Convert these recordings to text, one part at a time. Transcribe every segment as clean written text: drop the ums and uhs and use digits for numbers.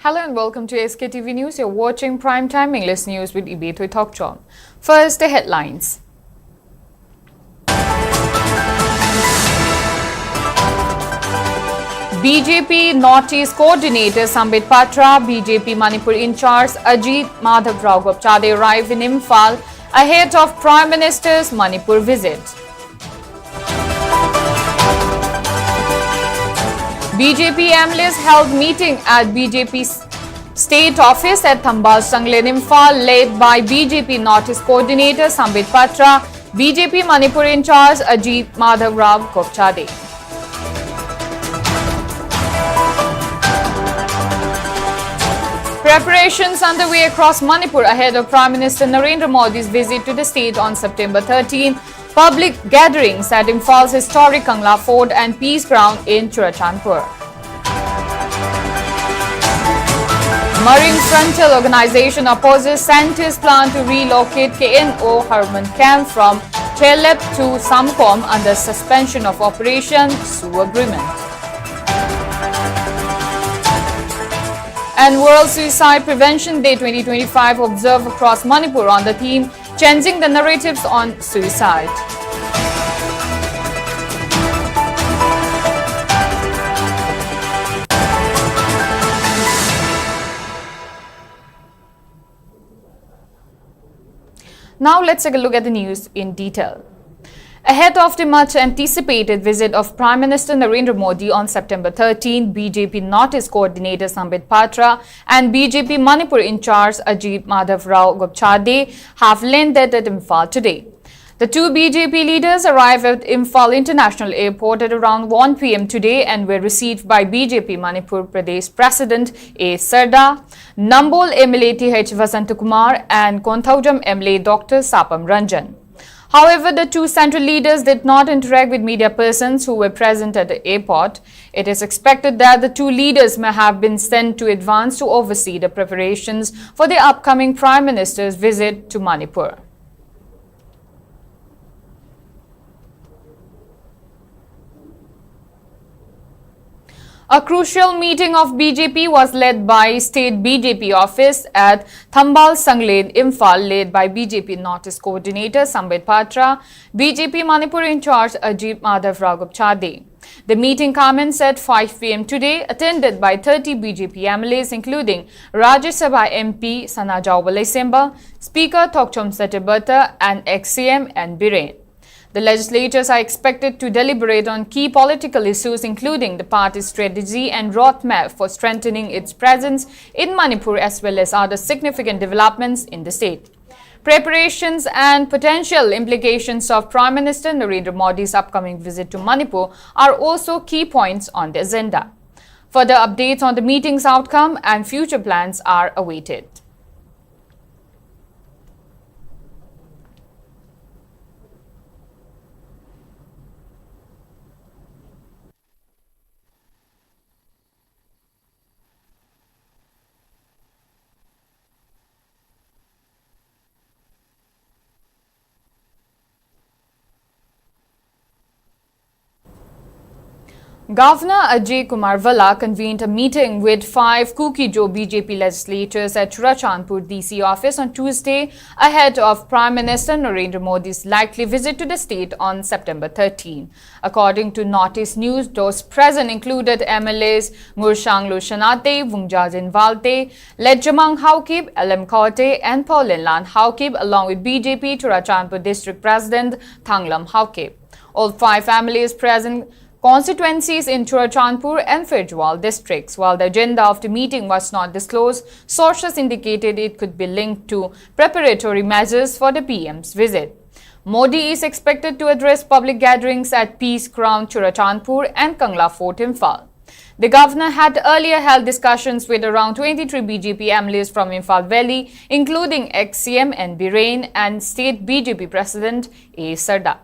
Hello and welcome to SKTV News. You're watching Primetime English News with IBETHOI Talkchom. First, the headlines. BJP Northeast Coordinator Sambit Patra, BJP Manipur in charge Ajit Madhav Rao Gopchade arrive in Imphal ahead of Prime Minister's Manipur visit. BJP MLAs held meeting at BJP's state office at Thambal Sanglen Imphal led by BJP Northeast Coordinator Sambit Patra, BJP Manipur in charge Ajit Madhav Rao Gopchade. Preparations underway across Manipur ahead of Prime Minister Narendra Modi's visit to the state on September 13. Public gatherings at Imphal's historic Kangla Fort and Peace Ground in Churachandpur. Marine Frontier Organization opposes scientists' plan to relocate KNO Harman camp from Chelep to Samkom under suspension of Operation Sue Agreement. And World Suicide Prevention Day 2025 observed across Manipur on the theme Changing the Narratives on Suicide. Now let's take a look at the news in detail. Ahead of the much-anticipated visit of Prime Minister Narendra Modi on September 13, BJP Northeast Coordinator Sambit Patra and BJP Manipur in charge Ajit Madhav Rao Gopchade have landed at Imphal today. The two BJP leaders arrived at Imphal International Airport at around 1 p.m. today and were received by BJP Manipur Pradesh President A. Sarda, Nambol MLA Th Vasantakumar and Konthaujam MLA Dr. Sapam Ranjan. However, the two central leaders did not interact with media persons who were present at the airport. It is expected that the two leaders may have been sent to advance to oversee the preparations for the upcoming Prime Minister's visit to Manipur. A crucial meeting of BJP was led by State BJP office at Thambal Sanglen, Imphal, led by BJP Northeast Coordinator Sambit Patra, BJP Manipur in charge Ajit Madhav Rao Gopchade. The meeting commenced at 5 p.m. today, attended by 30 BJP MLAs including Rajya Sabha MP Sana Jawbale Semba, Speaker Thokchom Satebata and XCM and Biren. The legislators are expected to deliberate on key political issues including the party's strategy and roadmap for strengthening its presence in Manipur as well as other significant developments in the state. Preparations and potential implications of Prime Minister Narendra Modi's upcoming visit to Manipur are also key points on the agenda. Further updates on the meeting's outcome and future plans are awaited. Governor Ajay Kumar Valla convened a meeting with 5 Kuki-Jo BJP legislators at Churachandpur DC office on Tuesday ahead of Prime Minister Narendra Modi's likely visit to the state on September 13. According to Northeast News, those present included MLAs Ngurshanglo Shanate, Wungjajin Valte, Lejamang Haukib, LM Kaute and Paulinlan Haukib along with BJP Churachandpur District President Thanglam Haukib. All 5 MLAs present constituencies in Churachandpur and Firjwal districts. While the agenda of the meeting was not disclosed, sources indicated it could be linked to preparatory measures for the PM's visit. Modi is expected to address public gatherings at Peace Ground Churachandpur and Kangla Fort Imphal. The governor had earlier held discussions with around 23 BJP MLAs from Imphal Valley, including XCM and Biren and State BJP President A. Sarda.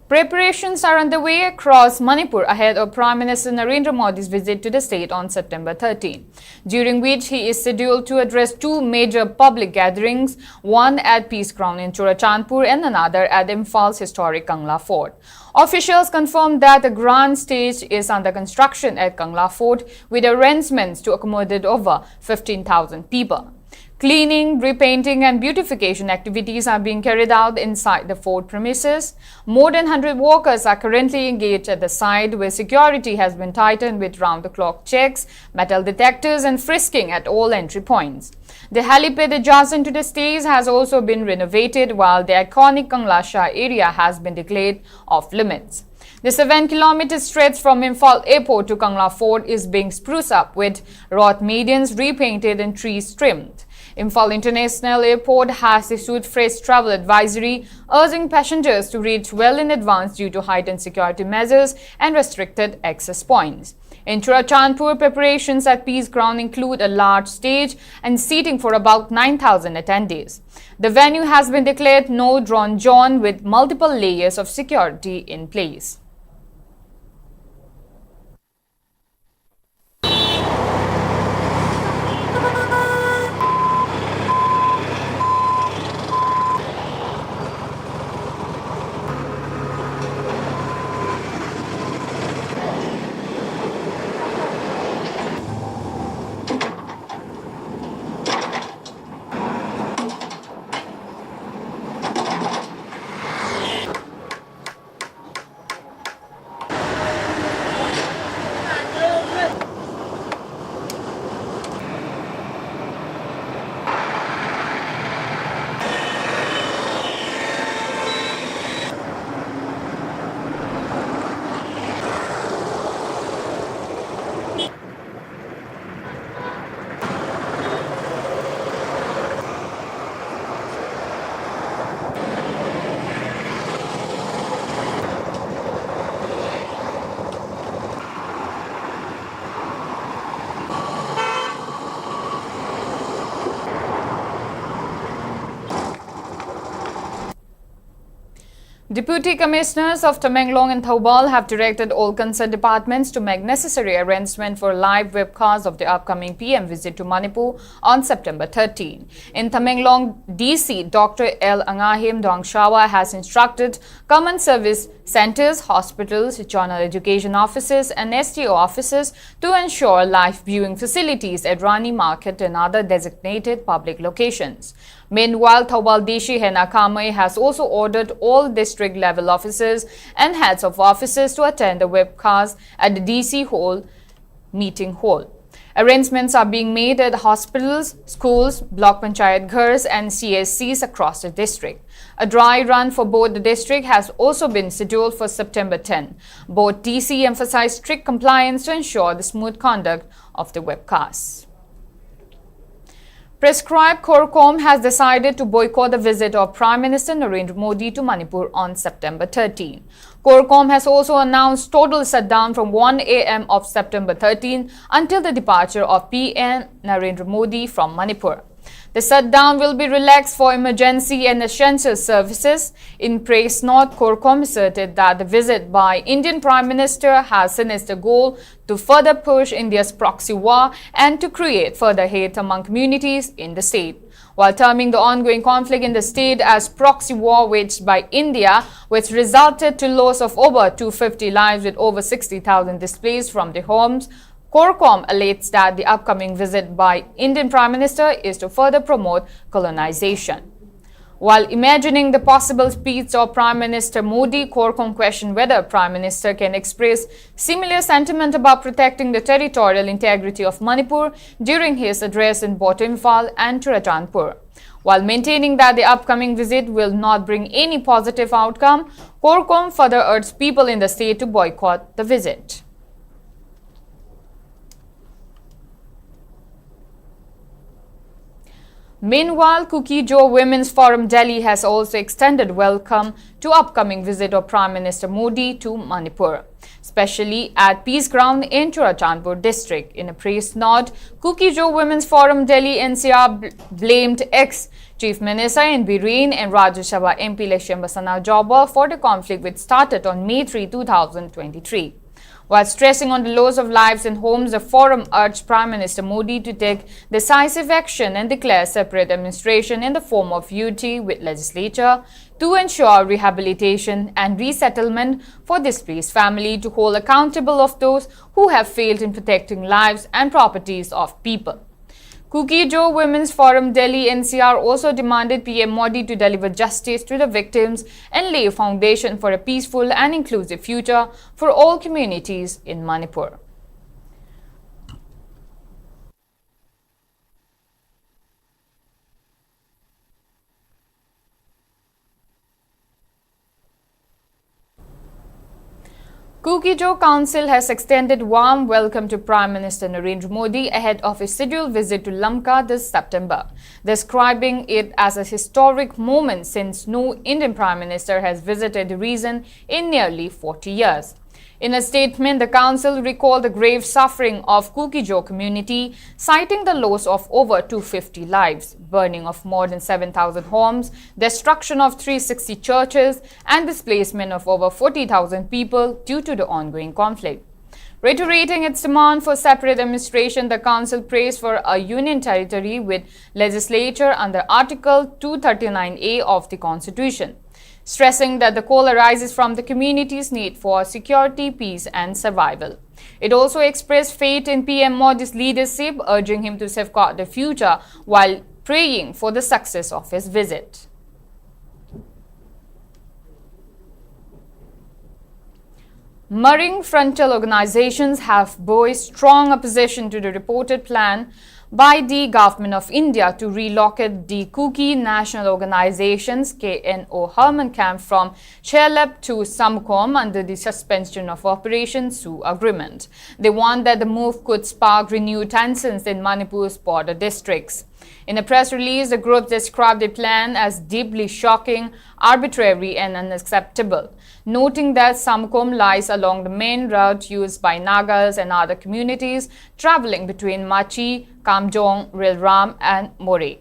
Preparations are underway across Manipur ahead of Prime Minister Narendra Modi's visit to the state on September 13, during which he is scheduled to address two major public gatherings, one at Peace Ground in Churachandpur and another at Imphal's historic Kangla Fort. Officials confirmed that a grand stage is under construction at Kangla Fort with arrangements to accommodate over 15,000 people. Cleaning, repainting and beautification activities are being carried out inside the fort premises. More than 100 workers are currently engaged at the site, where security has been tightened with round-the-clock checks, metal detectors and frisking at all entry points. The helipad adjacent to the stage has also been renovated, while the iconic Kangla Shah area has been declared off limits. The 7-kilometer stretch from Imphal airport to Kangla Fort is being spruced up with wrought medians repainted and trees trimmed. Imphal International Airport has issued fresh travel advisory, urging passengers to reach well in advance due to heightened security measures and restricted access points. In Churachandpur, preparations at Peace Ground include a large stage and seating for about 9,000 attendees. The venue has been declared no drone zone with multiple layers of security in place. Deputy Commissioners of Tamenglong and Thoubal have directed all concerned departments to make necessary arrangements for a live webcast of the upcoming PM visit to Manipur on September 13. In Tamenglong, DC Dr. L. Angahim Dongshawa has instructed common service centers, hospitals, journal education offices and STO offices to ensure live viewing facilities at Rani Market and other designated public locations. Meanwhile, Thoubal Dishi Hena Kamai has also ordered all district-level officers and heads of offices to attend the webcast at the DC Hall meeting hall. Arrangements are being made at hospitals, schools, block panchayat ghars and CSCs across the district. A dry run for both the district has also been scheduled for September 10. Both DC emphasized strict compliance to ensure the smooth conduct of the webcasts. Prescribed Corcom has decided to boycott the visit of Prime Minister Narendra Modi to Manipur on September 13. Corcom has also announced total shutdown from 1 a.m. of September 13 until the departure of PM Narendra Modi from Manipur. The shutdown will be relaxed for emergency and essential services. In press note, Corcom asserted that the visit by Indian Prime Minister has sinister goal to further push India's proxy war and to create further hate among communities in the state. While terming the ongoing conflict in the state as proxy war waged by India, which resulted to loss of over 250 lives with over 60,000 displaced from their homes, Corcom alleges that the upcoming visit by Indian Prime Minister is to further promote colonization. While imagining the possible speech of Prime Minister Modi, Corcom questioned whether Prime Minister can express similar sentiment about protecting the territorial integrity of Manipur during his address in both Imphal and Churachandpur. While maintaining that the upcoming visit will not bring any positive outcome, Corcom further urged people in the state to boycott the visit. Meanwhile, Kuki Jo Women's Forum Delhi has also extended welcome to upcoming visit of Prime Minister Modi to Manipur, especially at Peace Ground in Churachandpur district. In a press note, Kuki Jo Women's Forum Delhi NCR blamed ex Chief Minister in Bireen and Rajya Sabha MP Leshem Basana Jobber for the conflict which started on May 3, 2023. While stressing on the loss of lives and homes, the forum urged Prime Minister Modi to take decisive action and declare separate administration in the form of unity with legislature to ensure rehabilitation and resettlement for displaced family, to hold accountable of those who have failed in protecting lives and properties of people. Kuki Jo Women's Forum Delhi NCR also demanded PM Modi to deliver justice to the victims and lay a foundation for a peaceful and inclusive future for all communities in Manipur. Kuki Jo Council has extended warm welcome to Prime Minister Narendra Modi ahead of his scheduled visit to Lanka this September, describing it as a historic moment since no Indian Prime Minister has visited the region in nearly 40 years. In a statement, the council recalled the grave suffering of Kuki Jo community, citing the loss of over 250 lives, burning of more than 7,000 homes, destruction of 360 churches, and displacement of over 40,000 people due to the ongoing conflict. Reiterating its demand for separate administration, the council prays for a union territory with legislature under Article 239A of the Constitution, stressing that the call arises from the community's need for security, peace and survival. It also expressed faith in PM Modi's leadership, urging him to safeguard the future while praying for the success of his visit. Marine frontier organizations have voiced strong opposition to the reported plan by the Government of India to relocate the Kuki National Organization's KNO Herman camp from Chelab to Samkom under the suspension of Operation Sioux agreement. They warned that the move could spark renewed tensions in Manipur's border districts. In a press release, the group described the plan as deeply shocking, arbitrary and unacceptable, noting that Samkom lies along the main route used by Nagas and other communities traveling between Machi, Kamjong, Rilram and More.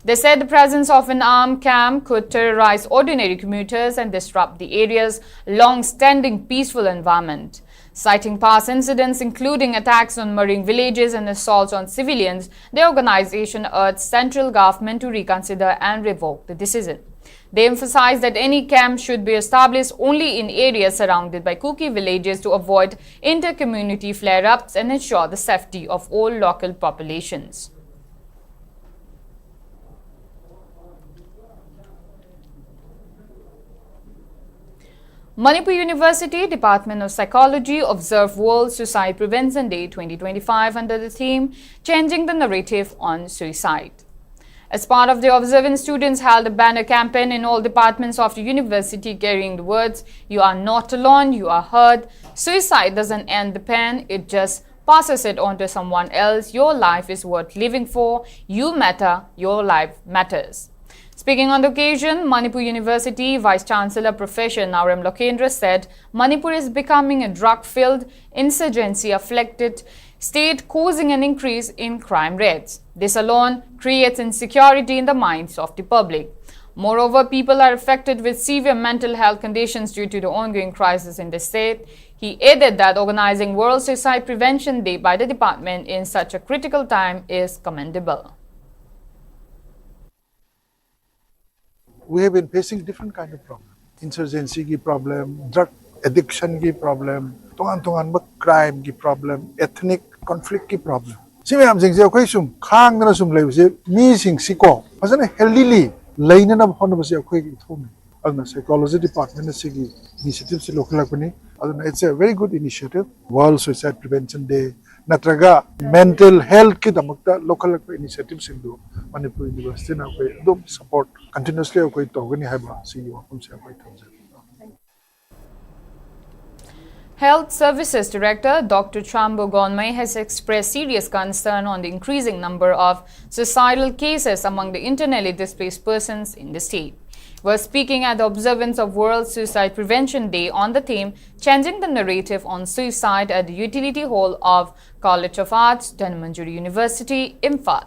They said the presence of an armed camp could terrorize ordinary commuters and disrupt the area's long-standing peaceful environment. Citing past incidents including attacks on Marine villages and assaults on civilians, the organization urged central government to reconsider and revoke the decision. They emphasized that any camp should be established only in areas surrounded by Kuki villages to avoid inter-community flare-ups and ensure the safety of all local populations. Manipur University Department of Psychology observed World Suicide Prevention Day 2025 under the theme Changing the Narrative on Suicide. As part of the observance, students held a banner campaign in all departments of the university carrying the words, "You are not alone, you are heard. Suicide doesn't end the pain, it just passes it on to someone else. Your life is worth living for. You matter, your life matters." Speaking on the occasion, Manipur University Vice-Chancellor Professor Naram Lokendra said Manipur is becoming a drug-filled, insurgency-afflicted state, causing an increase in crime rates. This alone creates insecurity in the minds of the public. Moreover, people are affected with severe mental health conditions due to the ongoing crisis in the state. He added that organizing World Suicide Prevention Day by the department in such a critical time is commendable. We have been facing different kind of problem. Insurgency ki problem, drug addiction ki problem, tongan crime ki problem, ethnic conflict ki problem. Siyam sing siya koi sum khang na sum lew siya mi sing siko. Pasana healthily lain na hon ba siya koi ki thom. Agna psychology department si ki initiative si local company. It's a very good initiative. World Suicide Prevention Day. Natraga mental health ki damakta local initiatives into Manipur University na koi support continuously koi togani haiba CEO kum se koi thamse. Health Services Director Dr. Chambo Gonmai has expressed serious concern on the increasing number of suicidal cases among the internally displaced persons in the state. We're speaking at the observance of World Suicide Prevention Day on the theme Changing the Narrative on Suicide at the Utility Hall of College of Arts, Dhanmanjari University, Imphal.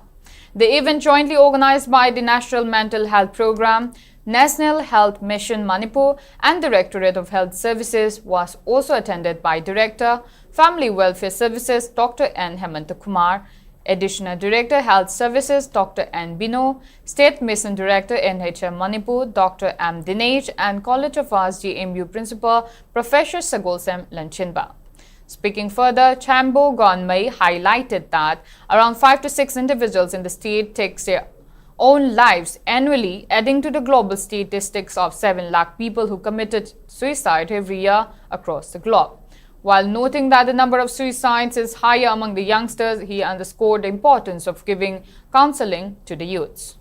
The event, jointly organized by the National Mental Health Program, National Health Mission Manipur and Directorate of Health Services, was also attended by Director, Family Welfare Services, Dr. N. Hemanta Kumar, Additional Director, Health Services, Dr. N. Bino, State Mission Director, NHM Manipur, Dr. M. Dinesh, and College of Arts GMU Principal, Professor Sagolsem Lanchinba. Speaking further, Chambo Gonmai highlighted that around 5 to 6 individuals in the state take their own lives annually, adding to the global statistics of 7 lakh people who committed suicide every year across the globe. While noting that the number of suicides is higher among the youngsters, he underscored the importance of giving counseling to the youths.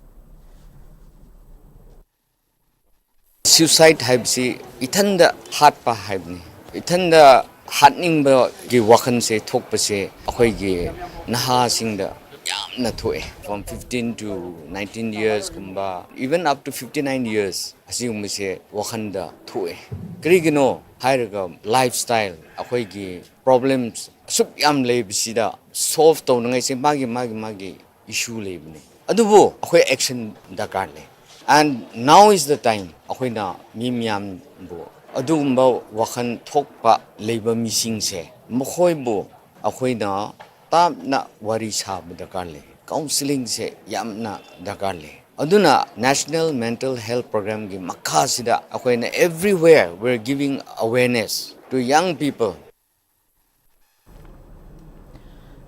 Suicide haibsi ithanda hatpa haibni ithanda hatningba gi wakhan se thokpa se akhoi gi naha singda yamna thoe from 15 to 19 years kumba even up to 59 years asing se wakhanda thoe krigino hairaga lifestyle akhoi gi problems sup yam lebsida solve to ngai se magi issue lebni adubu akhoi action dakar le. And now is the time akhoi mimyam bo adugumba wakhan thokpa leba mising se mokhoi bo akhoi na tapna wari sab dakar le counseling se yamna dakar le aduna National Mental Health Program gi makha sida akhoi na everywhere we're giving awareness to young people.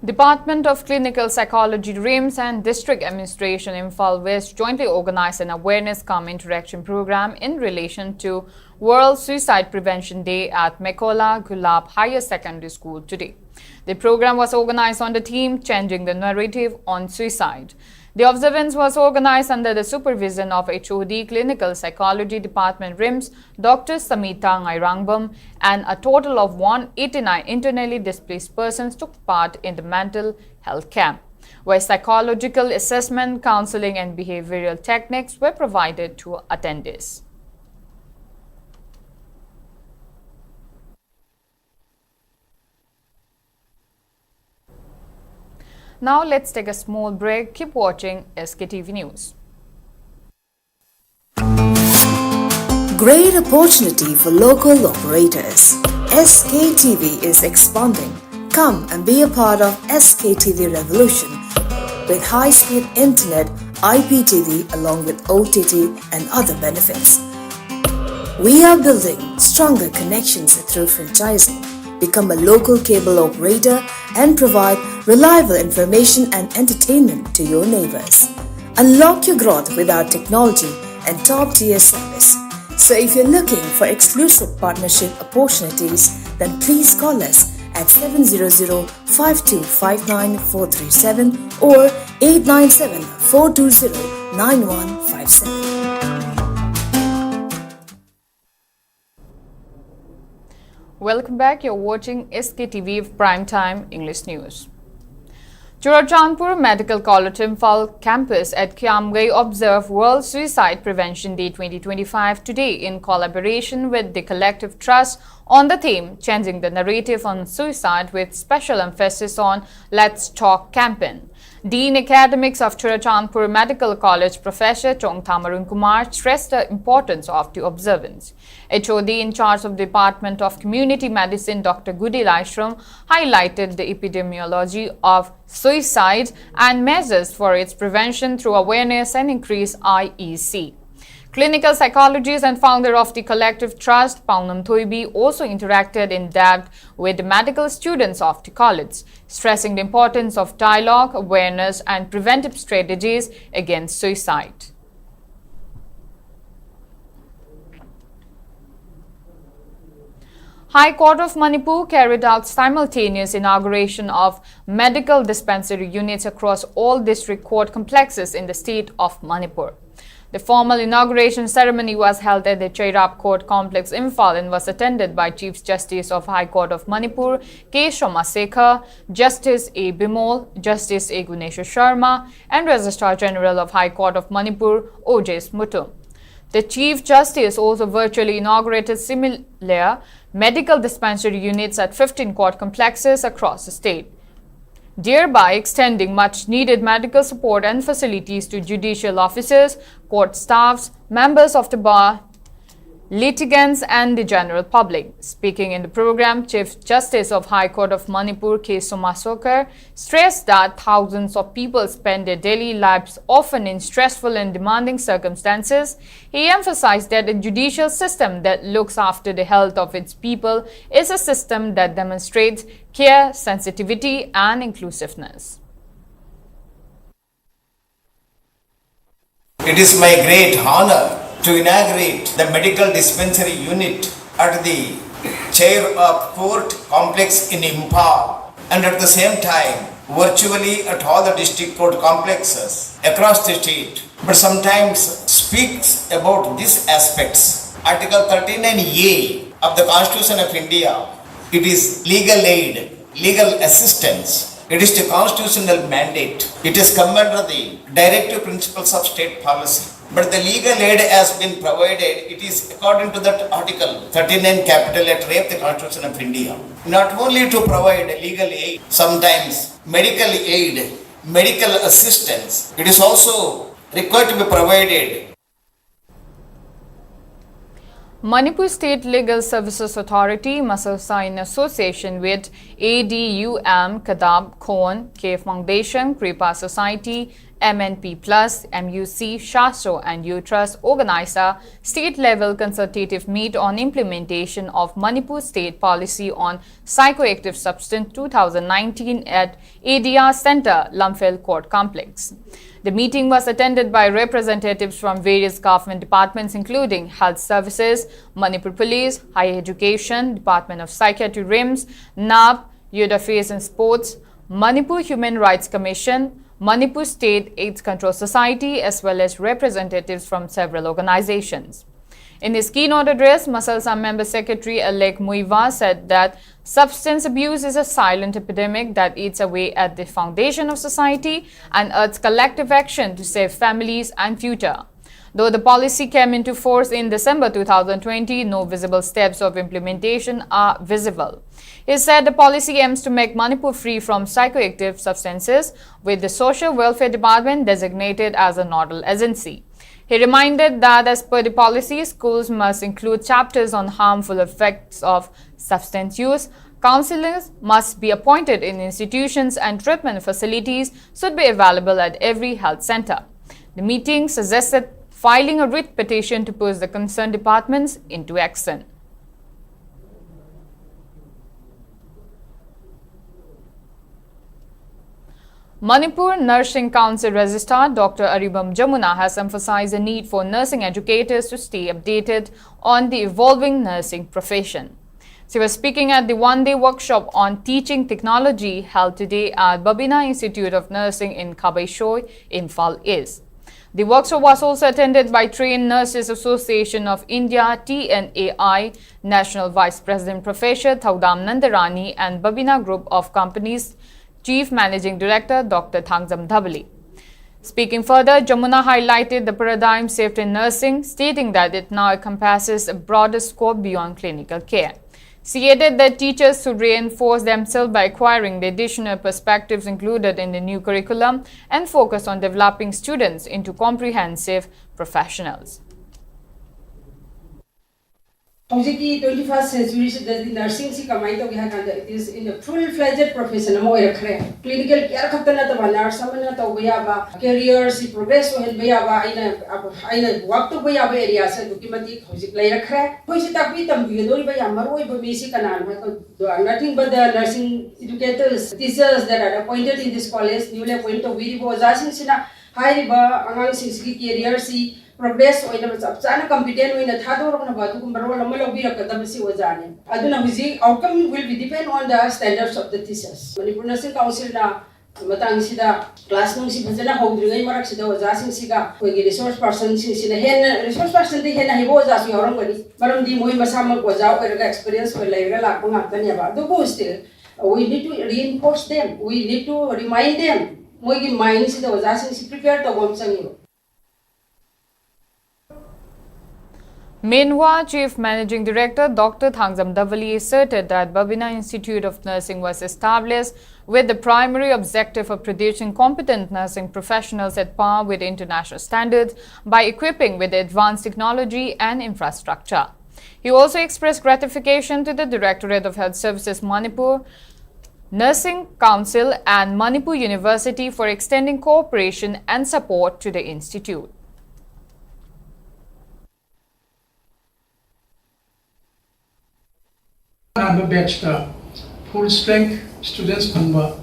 Department of Clinical Psychology RIMS and District Administration Imphal West jointly organized an awareness cum interaction program in relation to World Suicide Prevention Day at Mekola Gulab Higher Secondary School today. The program was organized on the theme Changing the Narrative on Suicide. The observance was organized under the supervision of HOD Clinical Psychology Department RIMS, Dr. Samita Ngairangbam, and a total of 189 internally displaced persons took part in the mental health camp, where psychological assessment, counseling and behavioral techniques were provided to attendees. Now let's take a small break. Keep watching SKTV News. Great opportunity for local operators. SKTV is expanding. Come and be a part of SKTV revolution with high-speed internet, IPTV along with OTT and other benefits. We are building stronger connections through franchising. Become a local cable operator and provide reliable information and entertainment to your neighbors. Unlock your growth with our technology and top-tier service. So if you're looking for exclusive partnership opportunities, then please call us at 700-5259-437 or 897-420-9157. Welcome back. You're watching Sktv's Primetime English News. Churachandpur Medical College Imphal campus at Kiamgai observed World Suicide Prevention Day 2025 today in collaboration with the Collective Trust on the theme Changing the Narrative on Suicide with special emphasis on Let's Talk campaign. Dean Academics of Churachandpur Medical College Professor Chongthamarun Kumar stressed the importance of the observance. HOD in charge of the Department of Community Medicine Dr. Gudil Ashram highlighted the epidemiology of suicide and measures for its prevention through awareness and increased IEC. Clinical psychologist and founder of the Collective Trust, Paunam Thoibi, also interacted in depth with the medical students of the college, stressing the importance of dialogue, awareness and preventive strategies against suicide. High Court of Manipur carried out simultaneous inauguration of medical dispensary units across all district court complexes in the state of Manipur. The formal inauguration ceremony was held at the Chairap Court Complex, Imphal, and was attended by Chief Justice of High Court of Manipur, K. Shomasekha, Justice A. Bimol, Justice A. Gunesha Sharma, and Registrar General of High Court of Manipur, O.J. Smutum. The Chief Justice also virtually inaugurated similar medical dispensary units at 15 court complexes across the state. thereby extending much-needed medical support and facilities to judicial officers, court staffs, members of the bar, litigants and the general public. Speaking in the program, Chief Justice of High Court of Manipur, K. Somasokar, stressed that thousands of people spend their daily lives often in stressful and demanding circumstances. He emphasized that a judicial system that looks after the health of its people is a system that demonstrates care, sensitivity and inclusiveness. It is my great honor to inaugurate the medical dispensary unit at the chair of court complex in Imphal, and at the same time virtually at all the district court complexes across the state, but sometimes speaks about these aspects. Article 39A of the Constitution of India, it is legal aid, legal assistance. It is the constitutional mandate. It is come under the directive principles of state policy. But the legal aid has been provided, it is according to that article 39 capital letter A of the Constitution of India. Not only to provide legal aid, sometimes medical aid, medical assistance, it is also required to be provided. Manipur State Legal Services Authority, Masalsa, in association with ADUM, Kadab, Khon, K Foundation, Kripa Society, MNP Plus, MUC, Shastro and U-Trust organized a state-level consultative meet on implementation of Manipur State Policy on Psychoactive Substance 2019 at ADR Center, Imphal Court Complex. The meeting was attended by representatives from various government departments including Health Services, Manipur Police, Higher Education, Department of Psychiatry RIMS, NAB, Youth Affairs and Sports, Manipur Human Rights Commission, Manipur State AIDS Control Society as well as representatives from several organizations. In his keynote address, Masalsa Member Secretary-elect Muiva said that substance abuse is a silent epidemic that eats away at the foundation of society and urged collective action to save families and future. Though the policy came into force in December 2020, no visible steps of implementation are visible. He said the policy aims to make Manipur free from psychoactive substances, with the Social Welfare Department designated as a nodal agency. He reminded that as per the policy, schools must include chapters on harmful effects of substance use, counselors must be appointed in institutions and treatment facilities should be available at every health center. The meeting suggested filing a writ petition to push the concerned departments into action. Manipur Nursing Council Registrar Dr. Aribam Jamuna has emphasized the need for nursing educators to stay updated on the evolving nursing profession. She was speaking at the one-day workshop on teaching technology held today at Babina Institute of Nursing in IBETHOI, Imphal East. The workshop was also attended by Trained Nurses Association of India TNAI, National Vice President Professor Thaudam Nandarani and Babina Group of Companies Chief Managing Director Dr. Thangzam Dhabali. Speaking further, Jamuna highlighted the paradigm shift in nursing, stating that it now encompasses a broader scope beyond clinical care. She added that teachers should reinforce themselves by acquiring the additional perspectives included in the new curriculum and focus on developing students into comprehensive professionals. Hojiki 21st century the nursing si kamai to giha kanda it is in a full-fledged profession mo erakre clinical care khatana ta nurse samana to baya ba career si progress ho baya ba aina work to baya ba area se document hojik lai rakre hoisi takbi tam bi dori baya maroi ba basic kanan nothing but the nursing educators teachers that are appointed in this college newly appointed we bo jasin sina hai ba angang si career si progress oina chana competent oina thadorok na badu kumro lama lobi rakadam si wajane aduna huji outcome will be depend on the standards of the teachers Manipur Nursing Council na matang sida class nung si bajana hogdringai marak sida waja sing siga koigi resource person sing sida hen resource person de hen hi waja si horang gani maram di moi masama waja oiraga experience ko laira lakpa ngakani ba do go still we need to reinforce them, we need to remind them moigi mind sida waja sing si prepare to gom changi. Meanwhile, Chief Managing Director Dr. Thangzam Davali asserted that Babina Institute of Nursing was established with the primary objective of producing competent nursing professionals at par with international standards by equipping with advanced technology and infrastructure. He also expressed gratification to the Directorate of Health Services Manipur, Nursing Council and Manipur University for extending cooperation and support to the institute. I'm a batch full strength students number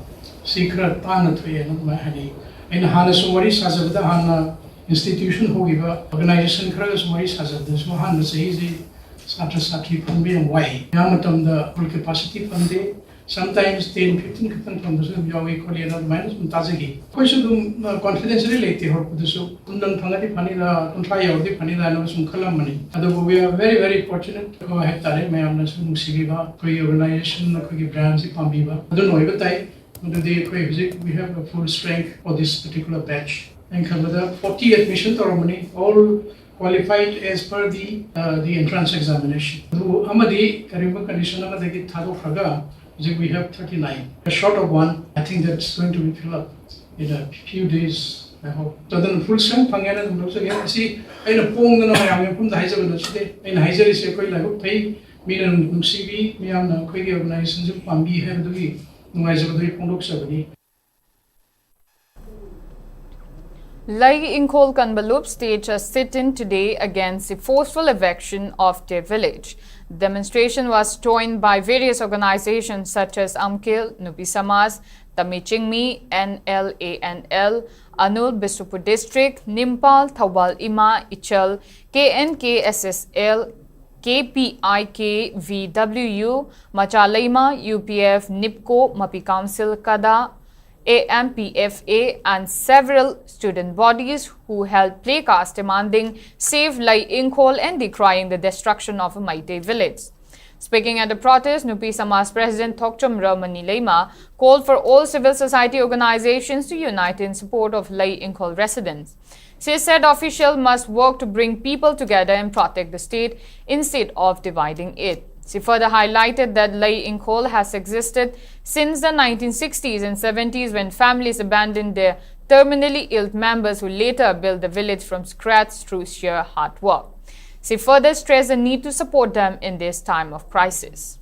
secret tana three and my honey. In Hana Sumari Sazavada Hana institution who give organization Kras Maris Hazard, this Mohan is easy Satra from being way. Yamatam the full capacity from day. Sometimes 10-15% from the same Yawi Korean minus Muntazagi. Question confidence related or the soup, Kundan Pangati Panila, Kuntaya or the Panila and some Kalamani. Although we are very, very fortunate to go ahead, Mayam Musiva, Koi organization, Koi brands, Pambiba. I don't know, but we have a full strength for this particular batch. And cover the 40 admission ceremony, all qualified as per the entrance examination. Amadi, Kariba condition of the Gitado Fraga. We have 39. A short of one, I think that's going to be filled up in a few days, I hope. So then full strength, Pangana, and also again, see, I know Pong and I am from the Heiser today. In Heiser is a quite like pay, me and CV, me and Quiggy organizations of Pambi have the week. No, I said, Pondok 70. Lai Imphal Kanbalup staged a sit-in today against the forceful eviction of their village. The demonstration was joined by various organizations such as Amkil, Nupi Samas, Tamichingmi, NLANL, Anul Bisupur District, Nimpal, Thawal Ima, Ichal, KNKSSL, KPIK, VWU, Machalaima, UPF, NIPCO, Mapi Council, Kada, AMPFA and several student bodies who held placards demanding save Lai Imphal and decrying the destruction of a Maite village. Speaking at the protest, Nupi Samas President Thokcham Ramani Leima called for all civil society organizations to unite in support of Lai Imphal residents. She said officials must work to bring people together and protect the state instead of dividing it. She further highlighted that Lai Imphal has existed since the 1960s and 70s when families abandoned their terminally ill members who later built the village from scratch through sheer hard work. She further stressed the need to support them in this time of crisis.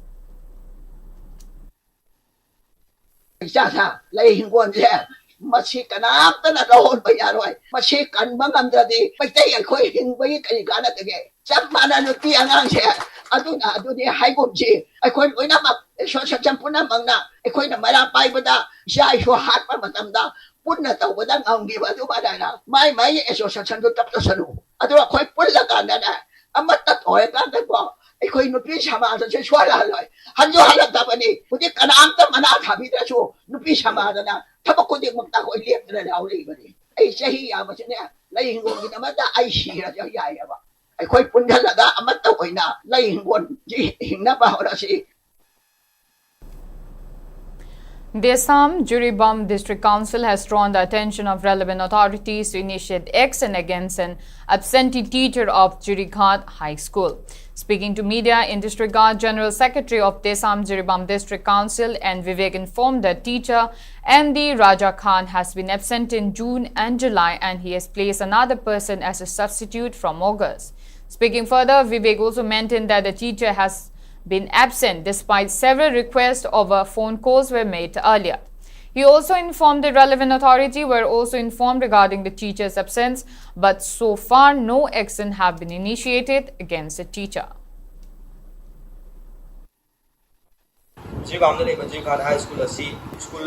Masih kanap na doon ba yan oy masih kan bangam dadi pagtay ko hingway kay kana tige sab mana no ti angang siya adu ni haigom ji ay ko na ma so sa champu na mangna ay ko na malapay bada siya ay hat pa matamda pun na taw bada ang giba do bada na may eso sa chandu tap to sanu adu ko pun la kana na amat ta toy ka ko ay ko nupi sama sa swala loy hanyo halak ta pani pudi kanam ta mana thabi da chu nupi sama na Tapos di magtako ilip na lauli ba ni? Ay siya hiya ba siya niya? Laying wong ginamata ay siya siya hiya ba? Ay ko'y punjalaga amat daw ko'y na laying wong hingna ba ora si. The Assam Rifles District Council has drawn the attention of relevant authorities to initiate action against an absentee teacher of Judicial High School. Speaking to media in District Guard, General Secretary of the Assam Rifles District Council and Vivek informed that teacher MD Raja Khan has been absent in June and July and he has placed another person as a substitute from August. Speaking further, Vivek also maintained that the teacher has been absent despite several requests over phone calls were made earlier. He also informed the relevant authority were also informed regarding the teacher's absence, but so far no action have been initiated against the teacher. Judicial High School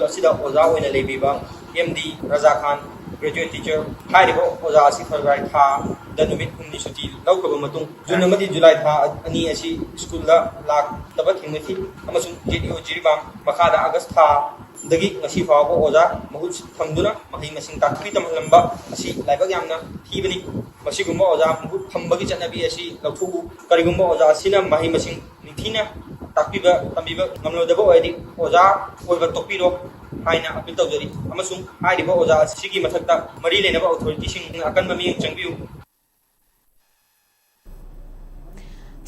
asida oza oina lebiba MD Raja Khan graduate teacher haibo oza asi February tha da numit humni suti laukaba matung June amadi July tha ani asi school la lak taba thingni amasung Judicial makada August tha dagi ngasi faabo oza mahut thamduna mahi masing takpi tamlamba asi laibak yamna thibani masigumba oza mahut thambagi chanabi asi lauthu karigumba oza asina mahi masing nithina takpiba tambiba ngamlodaba oidi oza oiba tokpiro haina apil tawjari amasung haidiba oza sigi mathakta mari lenaba authority sing akan mami changbiu.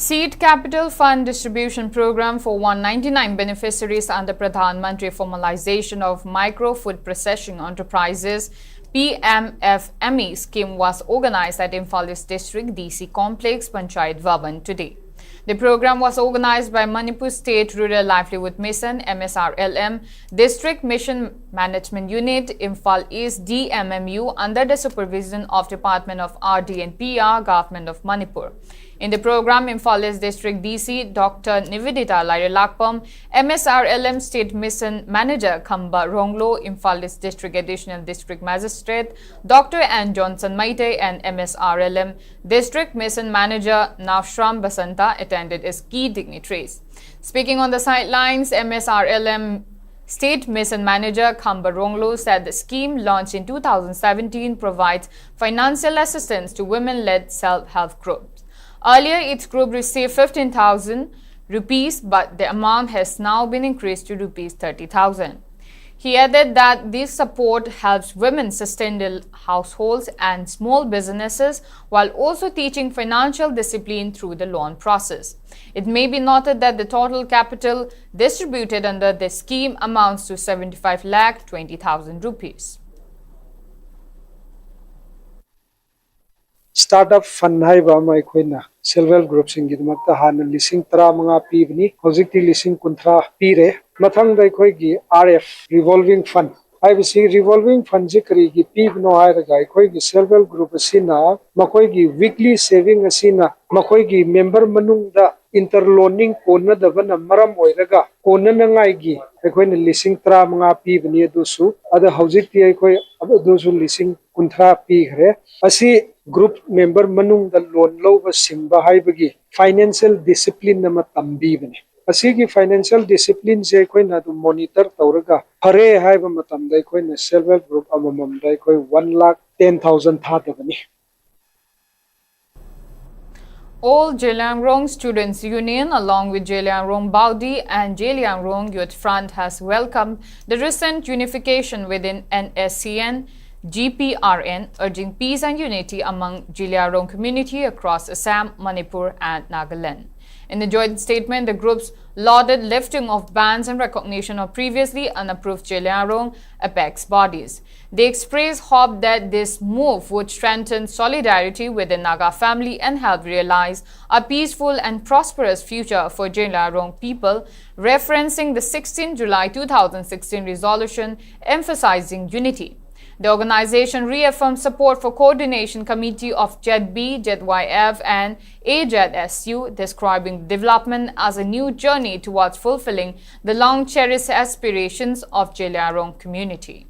Seed Capital Fund Distribution Program for 199 beneficiaries under Pradhan Mantri Formalization of Micro Food Processing Enterprises PMFME scheme was organized at Imphal District DC Complex, Panchayat Bhavan today. The program was organized by Manipur State Rural Livelihood Mission MSRLM, District Mission Management Unit, Imphal East DMMU under the supervision of Department of RD and PR, Government of Manipur. In the program, Imphal East District DC Dr. Nivedita Lairalakpam, MSRLM State Mission Manager Khamba Ronglo, Imphal East District Additional District Magistrate Dr. Ann Johnson Maite and MSRLM District Mission Manager Navshram Basanta attended as key dignitaries. Speaking on the sidelines, MSRLM State Mission Manager Khamba Ronglo said the scheme launched in 2017 provides financial assistance to women-led self-help groups. Earlier, its group received 15,000 rupees, but the amount has now been increased to rupees 30,000. He added that this support helps women sustain their households and small businesses while also teaching financial discipline through the loan process. It may be noted that the total capital distributed under this scheme amounts to 75,20,000 rupees. Startup fund haiba ama aikoina self-help groups ingidmakta hana lising tara mga pibni hojikti lising kunthra pire mathangda aikoigi RF revolving fund haibisi revolving fund jikri gi pibno hairaga aikoigi self-help group asina makoigi weekly saving asina makoigi member manungda interloaning konna dabana maram oiraga konna nangai gi aikoina lising tara mga pibni adusu ada hojikti aikoi adusu lising kunthra pigre asi group member manung da loan loba simba haibagi financial discipline nama tambi bane asigi financial discipline je koi na du monitor tawraga hare haiba matam dai koi na self help group amamam dai koi 1,10,000 tha da bani. All Jeliangrong Students Union, along with Jeliangrong Baudi and Jeliangrong Youth Front, has welcomed the recent unification within NSCN GPRN, urging peace and unity among Jeliangrong community across Assam, Manipur and Nagaland. In the joint statement, the groups lauded lifting of bans and recognition of previously unapproved Jeliangrong apex bodies. They expressed hope that this move would strengthen solidarity with the Naga family and help realize a peaceful and prosperous future for Jeliangrong people, referencing the 16 July 2016 resolution emphasizing unity. The organization reaffirmed support for Coordination Committee of JEDB, JEDYF and AJEDSU, describing development as a new journey towards fulfilling the long-cherished aspirations of Jeliangrong community.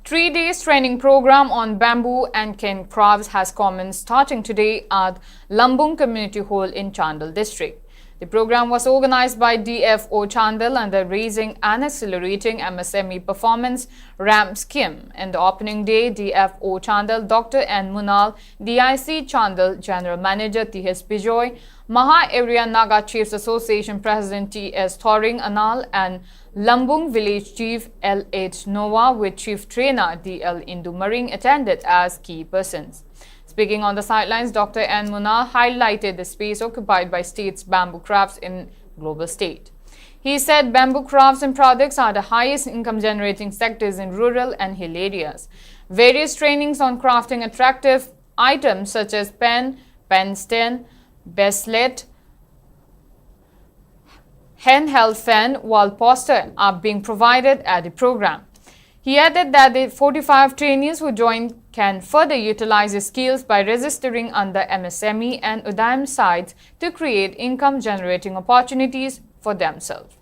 Three-day training program on bamboo and cane crafts has commenced starting today at Lambung Community Hall in Chandal district. The program was organized by DFO Chandal under Raising and Accelerating MSME Performance RAM scheme. In the opening day, DFO Chandal, Dr. N. Munal, DIC Chandal General Manager T.S. Bijoy, Maha Area Naga Chiefs Association President T.S. Thoring Anal and Lambung Village Chief L.H. Noah with Chief Trainer D.L. Indumaring attended as key persons. Speaking on the sidelines, Dr. N. Munal highlighted the space occupied by state's bamboo crafts in global state. He said bamboo crafts and products are the highest income-generating sectors in rural and hill areas. Various trainings on crafting attractive items such as pen stand, bracelet, handheld fan, wall poster are being provided at the program. He added that the 45 trainees who joined can further utilize their skills by registering under MSME and Udayam sites to create income-generating opportunities for themselves.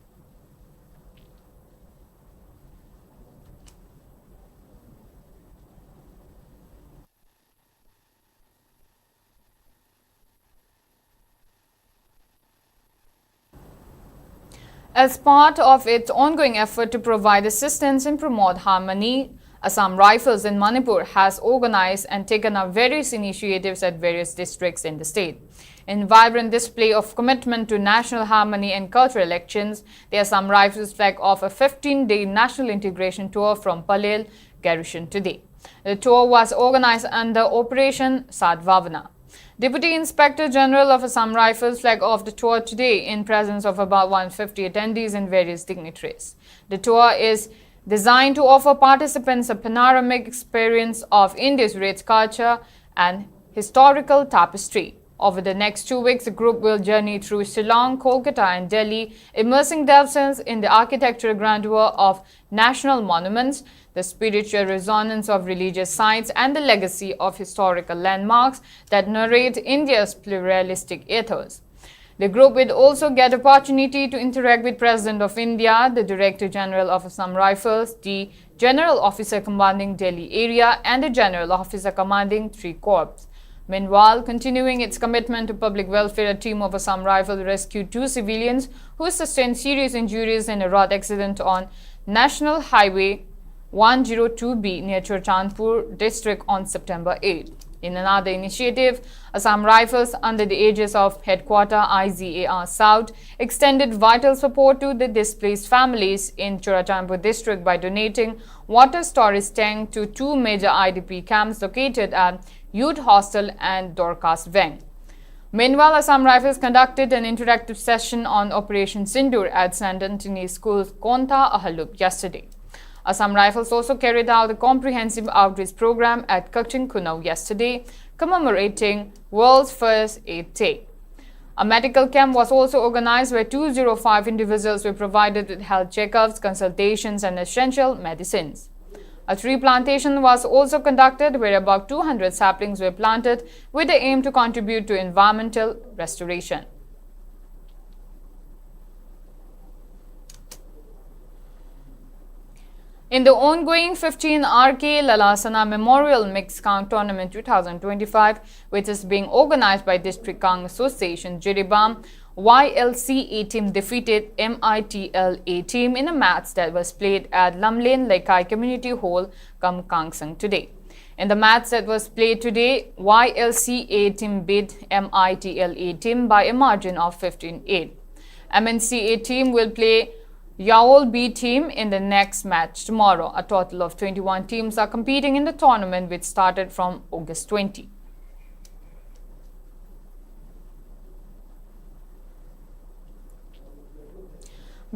As part of its ongoing effort to provide assistance and promote harmony, Assam Rifles in Manipur has organized and taken up various initiatives at various districts in the state. In vibrant display of commitment to national harmony and cultural actions, the Assam Rifles flag off a 15-day national integration tour from Palel garrison today. The tour was organized under Operation Sadvavana. Deputy Inspector General of Assam Rifles flagged off the tour today in presence of about 150 attendees and various dignitaries. The tour is designed to offer participants a panoramic experience of India's rich culture and historical tapestry. Over the next 2 weeks, the group will journey through Shillong, Kolkata and Delhi, immersing themselves in the architectural grandeur of national monuments, the spiritual resonance of religious sites and the legacy of historical landmarks that narrate India's pluralistic ethos. The group will also get opportunity to interact with President of India, the Director General of Assam Rifles, the General Officer commanding Delhi area and the General Officer commanding 3 corps. Meanwhile, continuing its commitment to public welfare, a team of Assam Rifles rescued 2 civilians who sustained serious injuries in a road accident on National Highway 102B near Churachandpur district on September 8. In another initiative, Assam Rifles, under the aegis of Headquarter IZAR South, extended vital support to the displaced families in Churachandpur district by donating water storage tank to 2 major IDP camps located at Youth Hostel and Dorcas Weng. Meanwhile, Assam Rifles conducted an interactive session on Operation Sindur at St. Anthony's School, Konta, Ahalup yesterday. Assam Rifles also carried out a comprehensive outreach program at Kaching Kunau yesterday, commemorating World's First Aid Day. A medical camp was also organized where 205 individuals were provided with health checkups, consultations and essential medicines. A tree plantation was also conducted where about 200 saplings were planted with the aim to contribute to environmental restoration. In the ongoing 15 RK Lalasana Memorial Mixed Count Tournament 2025, which is being organized by District Kang Association, Jiribam, YLC A team defeated MITL A team in a match that was played at Lamlen Laikai Community Hall, Kangsang today. In the match that was played today, YLC A team beat MITL A team by a margin of 15-8. MNC A team will play Yaol B team in the next match tomorrow. A total of 21 teams are competing in the tournament, which started from August 20.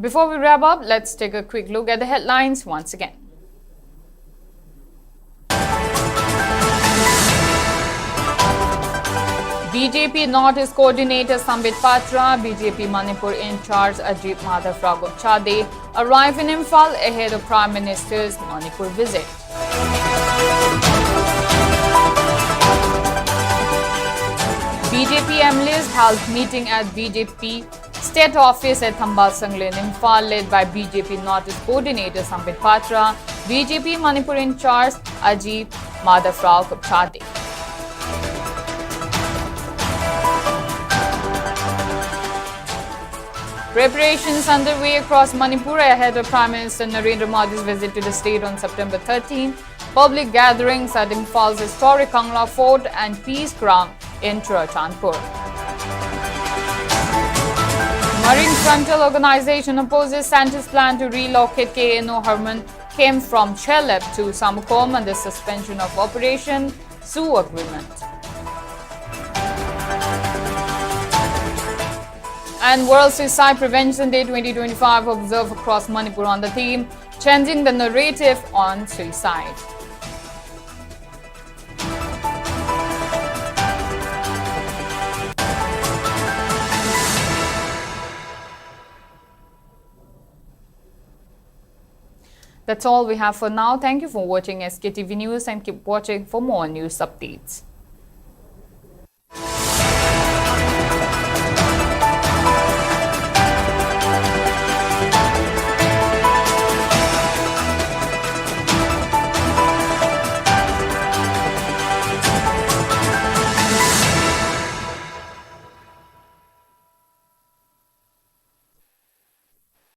Before we wrap up, let's take a quick look at the headlines once again. BJP Northeast Coordinator Sambit Patra, BJP Manipur in charge Ajit Madhav Chade arrive in Imphal ahead of Prime Minister's Manipur visit. BJP MLAs held meeting at BJP State Office at Thambal Sangle in Imphal, led by BJP Northeast Coordinator Sambit Patra, BJP Manipur in charge Ajit Madhav Chade. Preparations underway across Manipur ahead of Prime Minister Narendra Modi's visit to the state on September 13. Public gatherings at Imphal's historic Kangla Fort and Peace Ground in Churachandpur. Marine Frontal Organization opposes Santa's plan to relocate KNO Herman came from Chelep to Samukom under suspension of Operation Sioux Agreement. And World Suicide Prevention Day 2025 observed across Manipur on the theme, changing the narrative on suicide. That's all we have for now. Thank you for watching SKTV News and keep watching for more news updates.